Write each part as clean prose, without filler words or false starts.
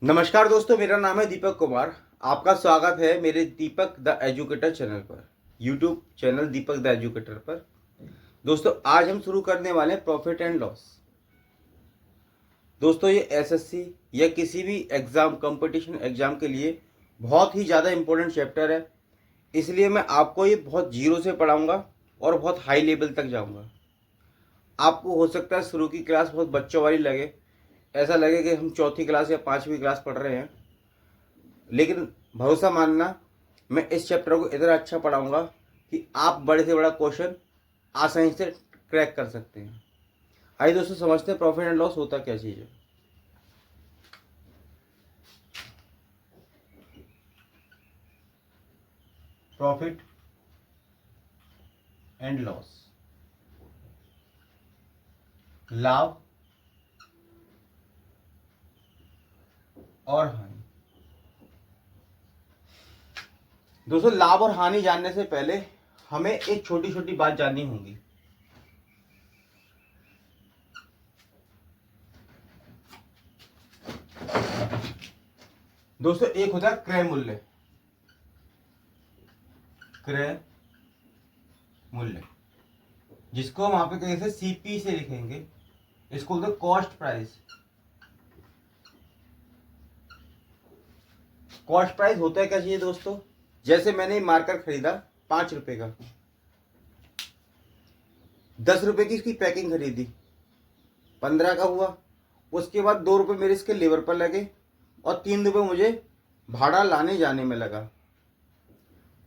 नमस्कार दोस्तों, मेरा नाम है दीपक कुमार। आपका स्वागत है मेरे दीपक द एजुकेटर चैनल पर, YouTube channel Deepak the educator पर। दोस्तों, आज हम शुरू करने वाले हैं प्रॉफिट एंड लॉस। दोस्तों, ये एसएससी या किसी भी एग्ज़ाम, कंपटीशन एग्ज़ाम के लिए बहुत ही ज़्यादा इम्पोर्टेंट चैप्टर है। इसलिए मैं आपको ये बहुत जीरो से पढ़ाऊँगा और बहुत हाई लेवल तक जाऊँगा। आपको हो सकता है शुरू की क्लास बहुत बच्चों वाली लगे, ऐसा लगे कि हम चौथी क्लास या पाँचवीं क्लास पढ़ रहे हैं, लेकिन भरोसा मानना, मैं इस चैप्टर को इतना अच्छा पढ़ाऊंगा कि आप बड़े से बड़ा क्वेश्चन आसानी से क्रैक कर सकते हैं। आइए दोस्तों, समझते हैं प्रॉफिट एंड लॉस होता क्या चीज़ है। प्रॉफिट एंड लॉस, लाभ और हानि। दोस्तों, लाभ और हानि जानने से पहले हमें एक छोटी छोटी बात जाननी होगी। दोस्तों, एक होता है क्रय मूल्य। क्रय मूल्य, जिसको हम वहां पे कैसे सीपी से लिखेंगे, इसको बोलते हैं कॉस्ट प्राइस। कॉस्ट प्राइस होता है क्या चाहिए दोस्तों, जैसे मैंने मार्कर खरीदा 5 रुपए का, 10 रुपए की इसकी पैकिंग खरीदी, 15 का हुआ। उसके बाद 2 रुपए मेरे इसके लेबर पर लगे और 3 रुपए मुझे भाड़ा लाने जाने में लगा।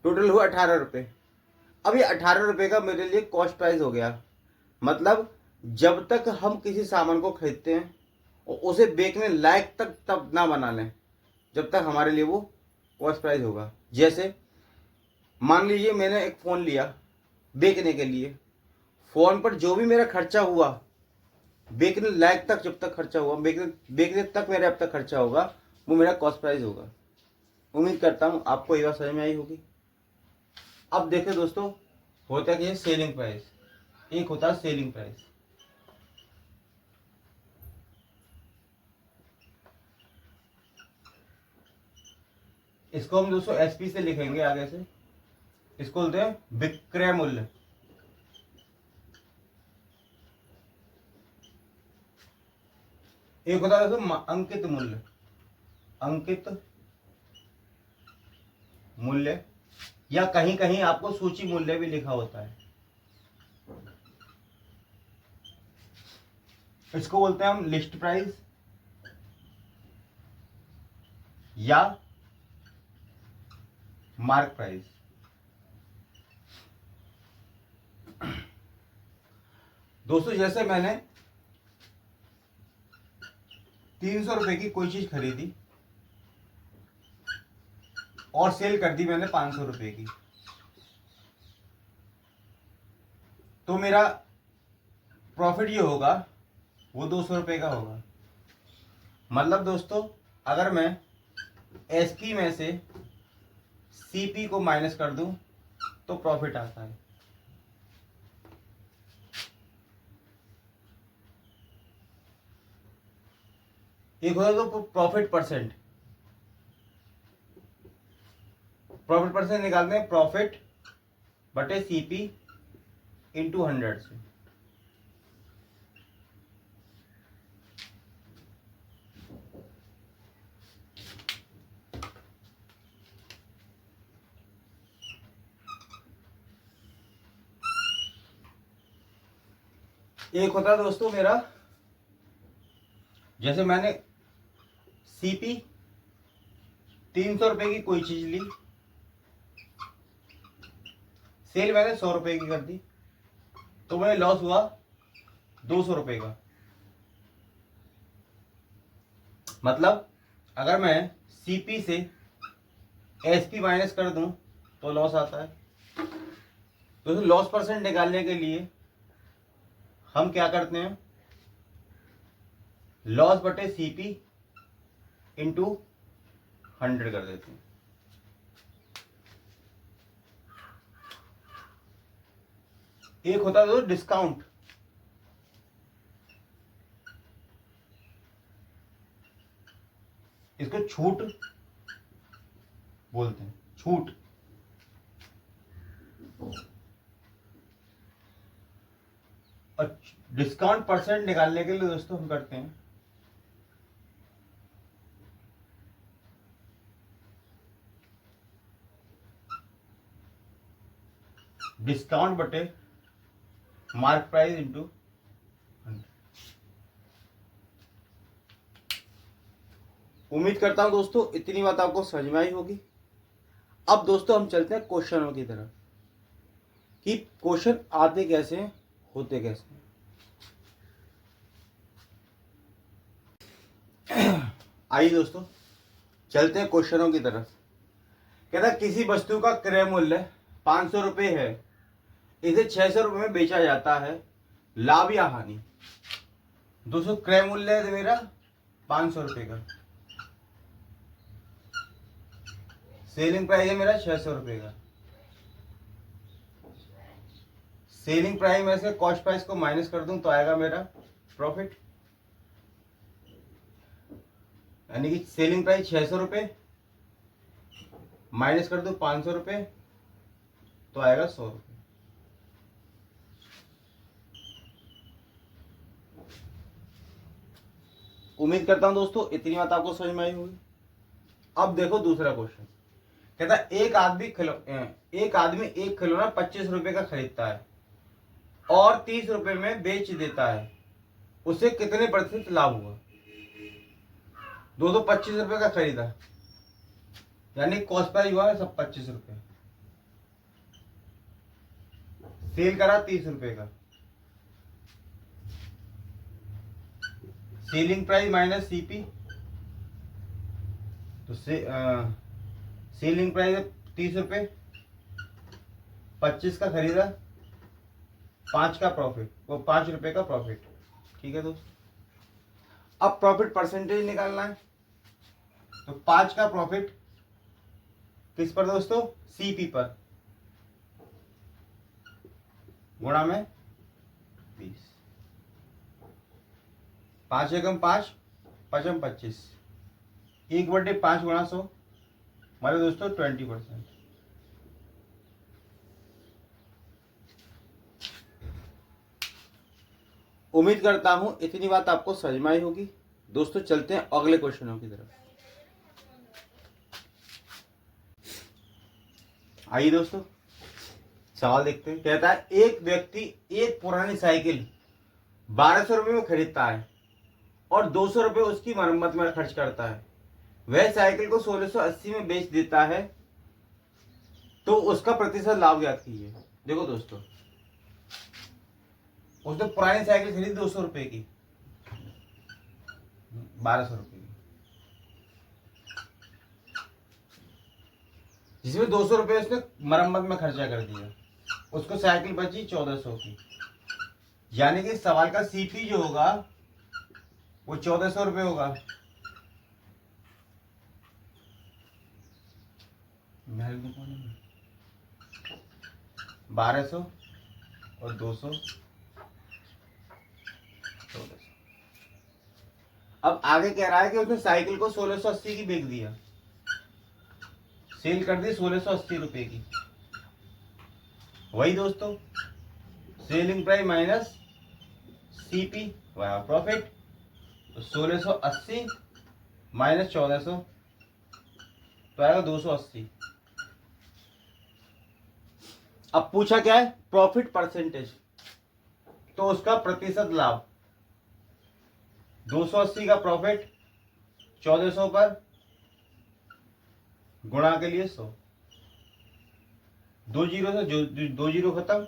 टोटल हुआ 18 रुपए। अब ये 18 रुपए का मेरे लिए कॉस्ट प्राइस हो गया। मतलब जब तक हम किसी सामान को खरीदते हैं और उसे बेचने लायक तक तब ना बना लें, जब तक हमारे लिए वो कॉस्ट प्राइस होगा। जैसे मान लीजिए मैंने एक फ़ोन लिया बेचने के लिए, फ़ोन पर जो भी मेरा खर्चा हुआ, बेचने लायक तक जब तक खर्चा हुआ, बेचने बेचने तक मेरा अब तक खर्चा होगा, वो मेरा कॉस्ट प्राइस होगा। उम्मीद करता हूँ आपको ये बात समझ में आई होगी। अब देखिए दोस्तों, होता क्या है सेलिंग प्राइस। एक होता है सेलिंग प्राइस। इसको हम दोस्तों एसपी से लिखेंगे आगे से। इसको बोलते हैं विक्रय मूल्य। एक होता है दोस्तों अंकित मूल्य। अंकित मूल्य, या कहीं कहीं आपको सूची मूल्य भी लिखा होता है। इसको बोलते हैं हम लिस्ट प्राइस या मार्क प्राइस। दोस्तों, जैसे मैंने 300 रुपए की कोई चीज खरीदी और सेल कर दी मैंने 500 रुपए की, तो मेरा प्रॉफिट ये होगा, वो 200 रुपए का होगा। मतलब दोस्तों, अगर मैं एसपी में से सीपी को माइनस कर दूं तो प्रॉफिट आता है। एक होता है तो प्रॉफिट परसेंट। प्रॉफिट परसेंट निकालते हैं प्रॉफिट बटे सीपी इंटू 100 से। एक होता है दोस्तों मेरा, जैसे मैंने सीपी 300 रुपए की कोई चीज ली, सेल मैंने 100 रुपए की कर दी, तो मुझे लॉस हुआ 200 रुपए का। मतलब अगर मैं सीपी से एसपी माइनस कर दूं तो लॉस आता है। दोस्तों, लॉस परसेंट निकालने के लिए हम क्या करते हैं, लॉस बटे सीपी इंटू 100 कर देते हैं। एक होता है दोस्तों डिस्काउंट। इसको छूट बोलते हैं, छूट। और डिस्काउंट परसेंट निकालने के लिए दोस्तों हम करते हैं डिस्काउंट बटे मार्क प्राइस इंटू 100। उम्मीद करता हूं दोस्तों इतनी बात आपको समझ में आई होगी। अब दोस्तों हम चलते हैं क्वेश्चनों की तरफ कि क्वेश्चन आते कैसे हैं, होते कैसे हैं। आइए दोस्तों चलते हैं क्वेश्चनों की तरफ। कहता है किसी वस्तु का क्रय मूल्य 500 रुपये है, इसे 600 रुपये में बेचा जाता है, लाभ या हानि। दोस्तों क्रय मूल्य है मेरा 500 रुपये का, सेलिंग प्राइस है मेरा 600 रुपये का। सेलिंग प्राइस में से कॉस्ट प्राइस को माइनस कर दूं तो आएगा मेरा प्रॉफिट, यानी कि सेलिंग प्राइस 600 रुपये माइनस कर दूं 500 रुपये तो आएगा 100 रुपये। उम्मीद करता हूं दोस्तों इतनी बात आपको समझ में आई होगी। अब देखो दूसरा क्वेश्चन। कहता है एक आदमी एक खिलौना 25 रुपए का खरीदता है और 30 रुपए में बेच देता है, उसे कितने प्रतिशत लाभ हुआ। 25 रुपए का खरीदा, यानी कॉस्ट प्राइस हुआ है सब 25 रुपए, सेल करा 30 रुपए का, सेलिंग प्राइस माइनस सीपी, तो सेलिंग प्राइस है 30 रुपए, 25 का खरीदा, 5 का प्रॉफिट, वो 5 रुपए का प्रॉफिट। ठीक है दोस्तों, अब प्रॉफिट परसेंटेज निकालना है, तो 5 का प्रॉफिट किस पर दोस्तों, सीपी पर, गुणा में 20, 5 एकम 5, 5 25, 1/5 गुणा 100 हमारे दोस्तों 20%। उम्मीद करता हूं इतनी बात आपको समझ में आई होगी। दोस्तों चलते हैं अगले क्वेश्चनों की तरफ। आइए दोस्तों सवाल देखते हैं। कहता है एक व्यक्ति एक पुरानी साइकिल 1200 रुपये में खरीदता है और 200 रुपये उसकी मरम्मत में खर्च करता है, वह साइकिल को 1680 में बेच देता है, तो उसका प्रतिशत लाभ ज्ञात कीजिए। देखो दोस्तों उसने पुरानी साइकिल खरीदी 200 रुपये की, 1200 रुपये की, जिसमें 200 रुपये उसने मरम्मत में खर्चा कर दिया, उसको साइकिल बची 1400 की, यानी कि सवाल का सीपी जो होगा वो 1400 रुपये होगा। 1200 और 200 1400। अब आगे कह रहा है कि उसने साइकिल को 1680 की बेच दिया, सेल कर दी 1680 रुपए की। वही दोस्तों selling price minus CP profit, तो 1680 माइनस 1400 तो आएगा 280। अब पूछा क्या है, प्रॉफिट परसेंटेज, तो उसका प्रतिशत लाभ, 280 का प्रॉफिट 1400 पर गुणा के लिए 100, 2 जीरो से 2 जीरो खत्म,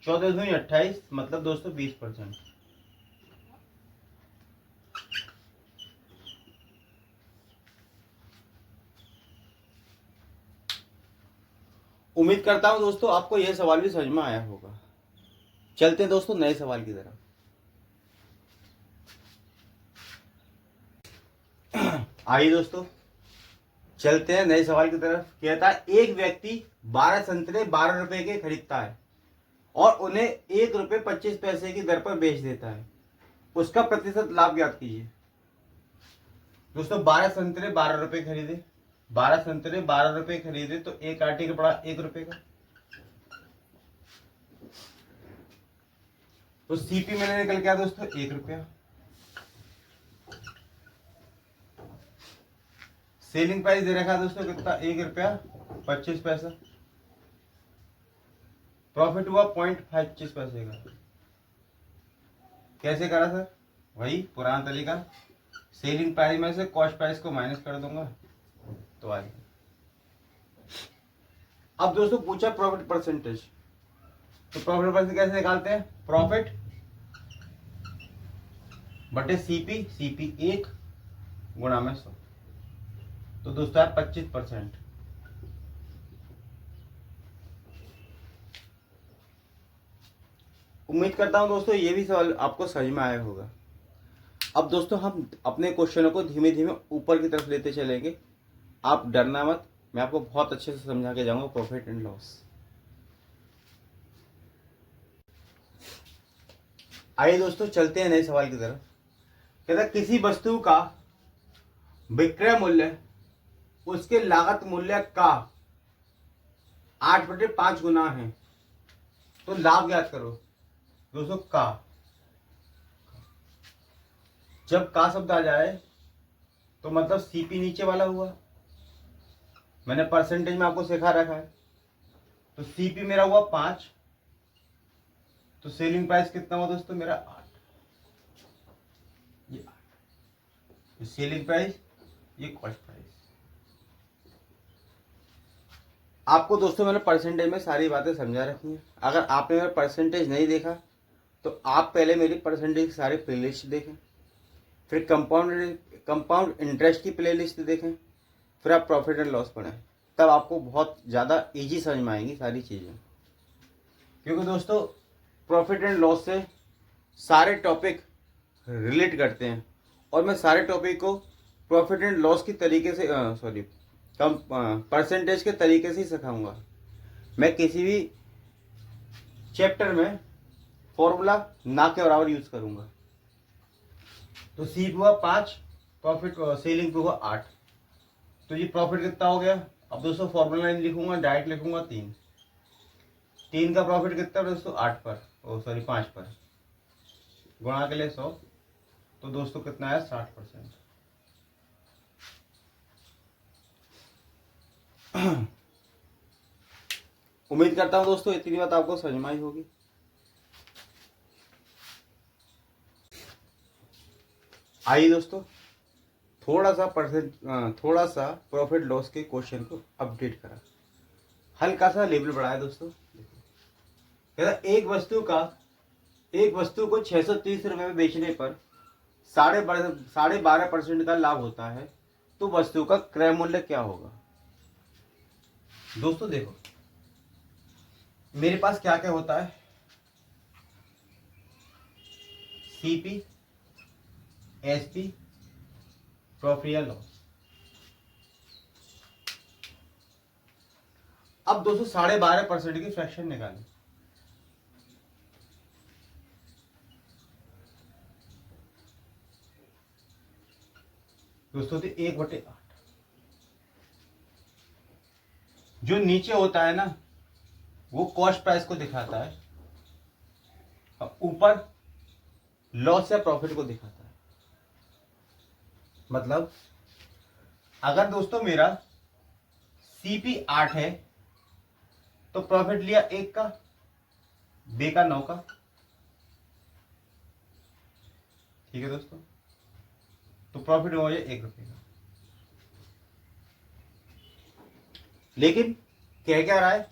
14 दूनी 28, मतलब दोस्तों 20%। उम्मीद करता हूं दोस्तों आपको यह सवाल भी समझ में आया होगा। चलते हैं दोस्तों नए सवाल की तरफ। आइए दोस्तों चलते हैं नए सवाल की तरफ। कहता है एक व्यक्ति 12 संतरे 12 रुपए के खरीदता है और उन्हें 1 रुपये 25 पैसे की दर पर बेच देता है, उसका प्रतिशत लाभ ज्ञात कीजिए। दोस्तों 12 संतरे 12 रुपए खरीदे, 12 संतरे 12 रुपए खरीदे तो एक आटे का पड़ा 1 रुपए का। तो सीपी मैंने निकल के आया दोस्तों 1 रुपया। सेलिंग प्राइस दे रखा है दोस्तों कितना, 1 रुपया 25 पैसा। प्रॉफिट हुआ 0.25 पैसे का। कैसे करा सर? वही पुराना तरीका, सेलिंग प्राइस में से कॉस्ट प्राइस को माइनस कर दूंगा तो आ गया। अब दोस्तों पूछा प्रॉफिट परसेंटेज, तो प्रॉफिट परसेंटेज कैसे निकालते हैं? प्रॉफिट बटे सीपी, सीपी 1 गुणा में 100, तो दोस्तों है 25%। उम्मीद करता हूं दोस्तों ये भी सवाल आपको समझ में आया होगा। अब दोस्तों हम अपने क्वेश्चनों को धीमे धीमे ऊपर की तरफ लेते चलेंगे, आप डरना मत, मैं आपको बहुत अच्छे से समझा के जाऊंगा प्रॉफिट एंड लॉस। आइए दोस्तों चलते हैं नए सवाल की तरफ। कहता किसी वस्तु का विक्रय मूल्य उसके लागत मूल्य का 8/5 गुना है, तो लाभ ज्ञात करो। दोस्तों का, जब का शब्द आ जाए तो मतलब सीपी नीचे वाला हुआ, मैंने परसेंटेज में आपको सिखा रखा है। तो सीपी मेरा हुआ 5, तो सेलिंग प्राइस कितना हुआ दोस्तों मेरा 8, ये 8, सेलिंग प्राइस, ये कॉस्ट प्राइस। आपको दोस्तों मैंने परसेंटेज में सारी बातें समझा रखी हैं। अगर आपने मेरा परसेंटेज नहीं देखा तो आप पहले मेरी परसेंटेज की सारी प्लेलिस्ट देखें, फिर कंपाउंड इंटरेस्ट की प्लेलिस्ट देखें, फिर आप प्रॉफिट एंड लॉस पढ़ें, तब आपको बहुत ज़्यादा इजी समझ में आएंगी सारी चीज़ें। क्योंकि दोस्तों प्रॉफिट एंड लॉस से सारे टॉपिक रिलेट करते हैं और मैं सारे टॉपिक को प्रॉफिट एंड लॉस की तरीके से परसेंटेज के तरीके से ही सिखाऊंगा। मैं किसी भी चैप्टर में फॉर्मूला ना के बराबर यूज करूंगा। तो सी हुआ 5, प्रॉफिट सेलिंग पे हुआ 8, तो ये प्रॉफिट कितना हो गया? अब दोस्तों फॉर्मूला नहीं लिखूंगा, डायरेक्ट लिखूंगा 3। 3 का प्रॉफिट कितना दोस्तों? 8 पर, 5 पर, गुणा के लिए 100, तो दोस्तों कितना है? 60%। उम्मीद करता हूं दोस्तों इतनी बात आपको समझ में आई होगी। आइए दोस्तों थोड़ा सा प्रॉफिट लॉस के क्वेश्चन को अपडेट करा, हल्का सा लेवल बढ़ाया दोस्तों। कहता एक वस्तु को 630 रुपए में बेचने पर 12.5% का लाभ होता है, तो वस्तु का क्रय मूल्य क्या होगा? दोस्तों देखो मेरे पास क्या क्या होता है, सीपी, एसपी, प्रॉफिट या लॉस। अब दोस्तों 12.5% की फ्रैक्शन निकालें। दोस्तों 1/8, जो नीचे होता है ना वो कॉस्ट प्राइस को दिखाता है और ऊपर लॉस या प्रॉफिट को दिखाता है। मतलब अगर दोस्तों मेरा सीपी 8 है तो प्रॉफिट लिया 1 का, बे का 9 का, ठीक है दोस्तों, तो प्रॉफिट हो गया 1 रुपये का। लेकिन कह क्या रहा है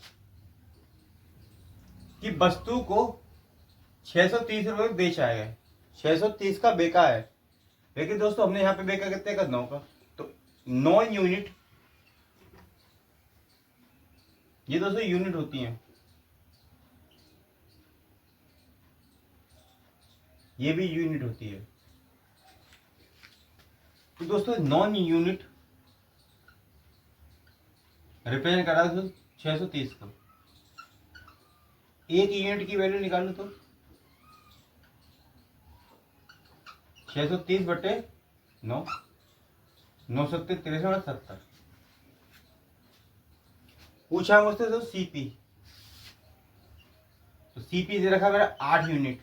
कि वस्तु को 630 रुपये बेचा है, 630 का बेका है, लेकिन दोस्तों हमने यहां पे बेका कितने का? 9 का, तो 9 यूनिट, ये दोस्तों यूनिट होती हैं, ये भी यूनिट होती है। तो दोस्तों 9 यूनिट रिप्रेजेंट करा दोस्तों 630 को। एक यूनिट की वैल्यू निकालो तो 630/9, 9 7 63 70। पूछा मुझसे तो सीपी, तो सीपी दे रखा मेरा 8 यूनिट।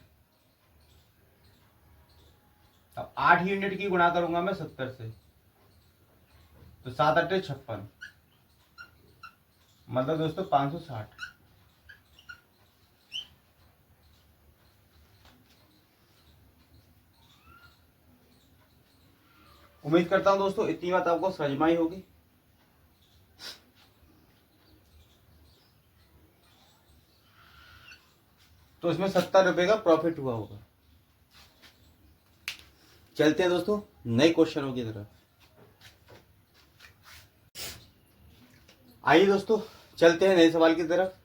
अब 8 यूनिट की गुणा करूंगा मैं 70 से, तो 7 8 56, मतलब दोस्तों 560। उम्मीद करता हूं दोस्तों इतनी बात आपको समझ में आई होगी। तो इसमें 70 रुपए का प्रॉफिट हुआ होगा। चलते हैं दोस्तों नए क्वेश्चनों की तरफ। आइए दोस्तों चलते हैं नए सवाल की तरफ।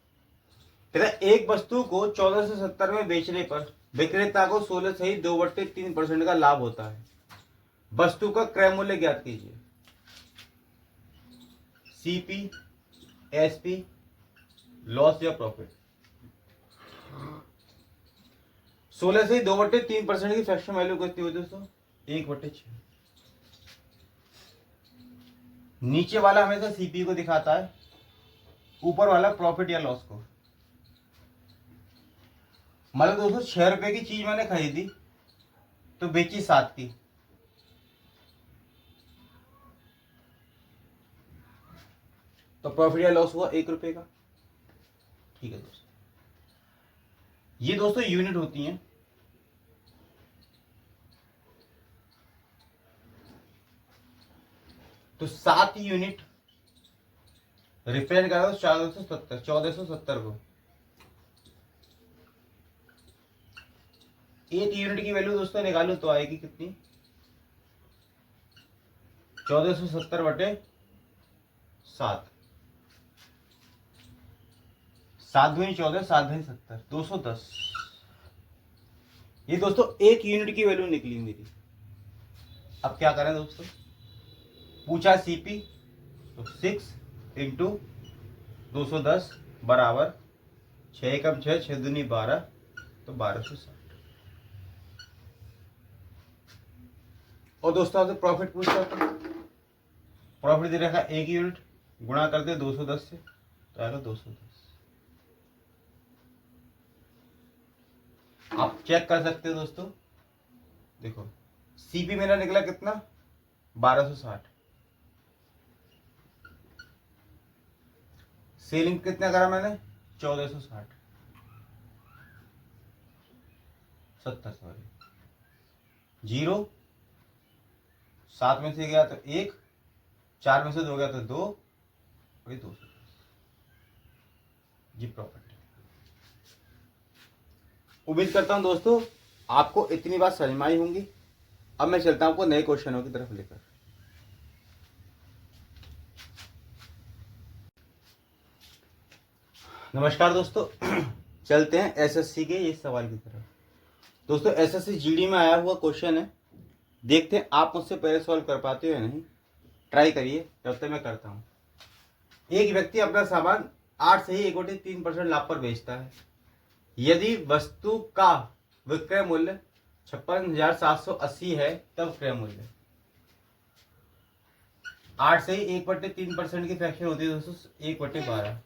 कहता है एक वस्तु को 1470 में बेचने पर विक्रेता को 16 सही 2/3% का लाभ होता है। वस्तु का क्रय मूल्य ज्ञात कीजिए। सीपी, एसपी, लॉस या प्रॉफिट। 16 से 2/3% की फ्रैक्शन वैल्यू कितनी होती है दोस्तों? 1/6। नीचे वाला हमेशा सीपी को दिखाता है, ऊपर वाला प्रॉफिट या लॉस को। मतलब दोस्तों 6 रुपए की चीज मैंने खरीदी तो बेची 7 की, तो प्रॉफिट या लॉस हुआ 1 रुपए का। ठीक है दोस्तों, ये दोस्तों यूनिट होती हैं। तो 7 यूनिट रिप्रेजेंट करा 1470 को। 1 यूनिट की वैल्यू दोस्तों निकालो तो आएगी कितनी? 1470/7। 7 दूनी 14, 7 दूनी 70, 210। ये दोस्तों 1 यूनिट की वैल्यू निकली मेरी। अब क्या करें दोस्तों? पूछा सीपी, तो 6 इंटू 210 बराबर 6 एकम 6, 6 दूनी 12, तो 1260। और दोस्तों आपसे प्रॉफिट पूछता था, प्रॉफिट दे रखा 1 यूनिट, गुणा करते 210 से, तो आएगा 210। आप चेक कर सकते हो दोस्तों, देखो सीपी मेरा निकला कितना? 1260। सेलिंग कितना करा मैंने? 1460, 70 सॉरी। 0 7 में से गया तो 1, 4 में से 2 गया तो 2, और 210 जी प्रॉफिट। उम्मीद करता हूं दोस्तों आपको इतनी बात समझ में आई होंगी। अब मैं चलता हूं आपको नए क्वेश्चनों की तरफ लेकर। नमस्कार दोस्तों, चलते हैं एसएससी के इस सवाल की तरफ। दोस्तों एसएससी जीडी में आया हुआ क्वेश्चन है, देखते हैं आप मुझसे पहले सॉल्व कर पाते हो या नहीं। ट्राई करिए, तब तक मैं करता हूं। एक व्यक्ति अपना सामान 8 से ही 1/3% लाभ पर बेचता है। यदि वस्तु का विक्रय मूल्य 56,780 है, तब क्रय मूल्य 8 से ही 1/3% की फ्रैक्शन होती है दोस्तों 1/12।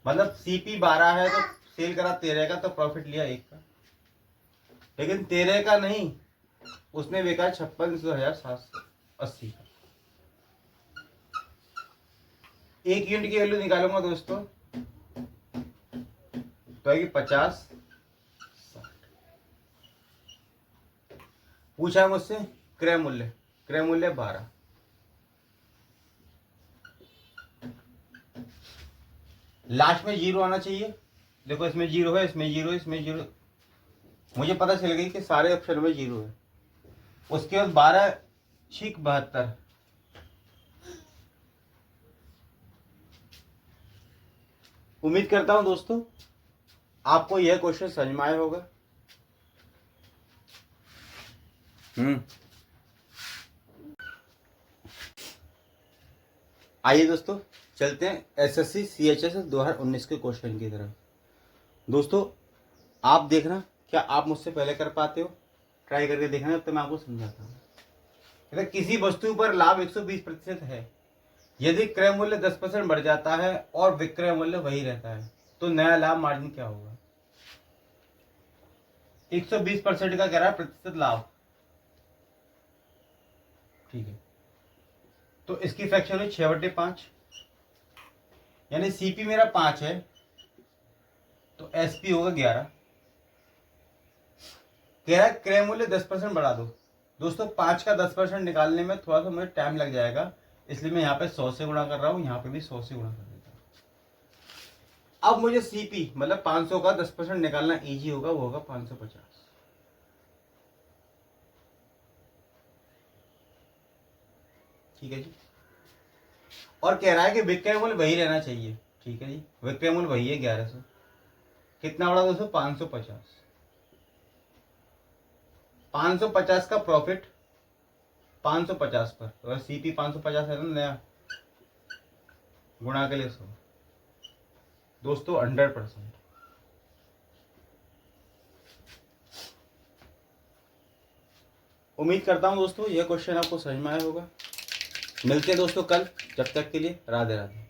मतलब सीपी 12 है तो सेल करा 13 का, तो प्रॉफिट लिया 1 का। लेकिन 13 का नहीं, उसने बेचा 56,780 का। 1 यूनिट की वैल्यू निकालूंगा दोस्तों, तो आएगी 50। पूछा है मुझसे क्रय मूल्य, क्रय मूल्य 12। लास्ट में 0 आना चाहिए। देखो इसमें 0 है, इसमें 0 है, इसमें 0। मुझे पता चल गई कि सारे ऑप्शन में 0 है। उसके बाद 12 6 72। उम्मीद करता हूं दोस्तों आपको यह क्वेश्चन समझ में आया होगा। आइए दोस्तों चलते हैं एसएससी सीएचएस 2019 के क्वेश्चन की तरफ। दोस्तों आप देखना क्या आप मुझसे पहले कर पाते हो, ट्राई करके देखना, अब तो मैं आपको समझाता हूँ। किसी वस्तु पर लाभ 120% है, यदि क्रय मूल्य 10% बढ़ जाता है और विक्रय मूल्य वही रहता है तो नया लाभ मार्जिन क्या होगा? 120% का कह रहा है प्रतिशत लाभ, ठीक है। तो इसकी फ्रैक्शन हुई 6/5, यानी सीपी मेरा 5 है तो एसपी होगा 11। कह रहा है क्रय मूल्य 10% बढ़ा दो। दोस्तों 5 का 10% निकालने में थोड़ा सा मुझे टाइम लग जाएगा, इसलिए मैं यहाँ पे 100 से गुणा कर रहा हूँ, यहाँ पे भी 100 से गुणा कर देता हूँ। अब मुझे सीपी मतलब 500 का 10% निकालना इजी होगा, वो होगा 550। ठीक है जी। और कह रहा है कि विक्रय मूल्य वही रहना चाहिए, ठीक है जी। विक्रय मूल्य वही है 1100। कितना बड़ा दोस्तों? 550। 550 का प्रॉफिट 550 पर, अगर सीपी 550 है ना नया, गुणा के लिए 100। दोस्तों 100%। उम्मीद करता हूं दोस्तों यह क्वेश्चन आपको समझ में आया होगा। मिलते हैं दोस्तों कल, जब तक के लिए राधे राधे।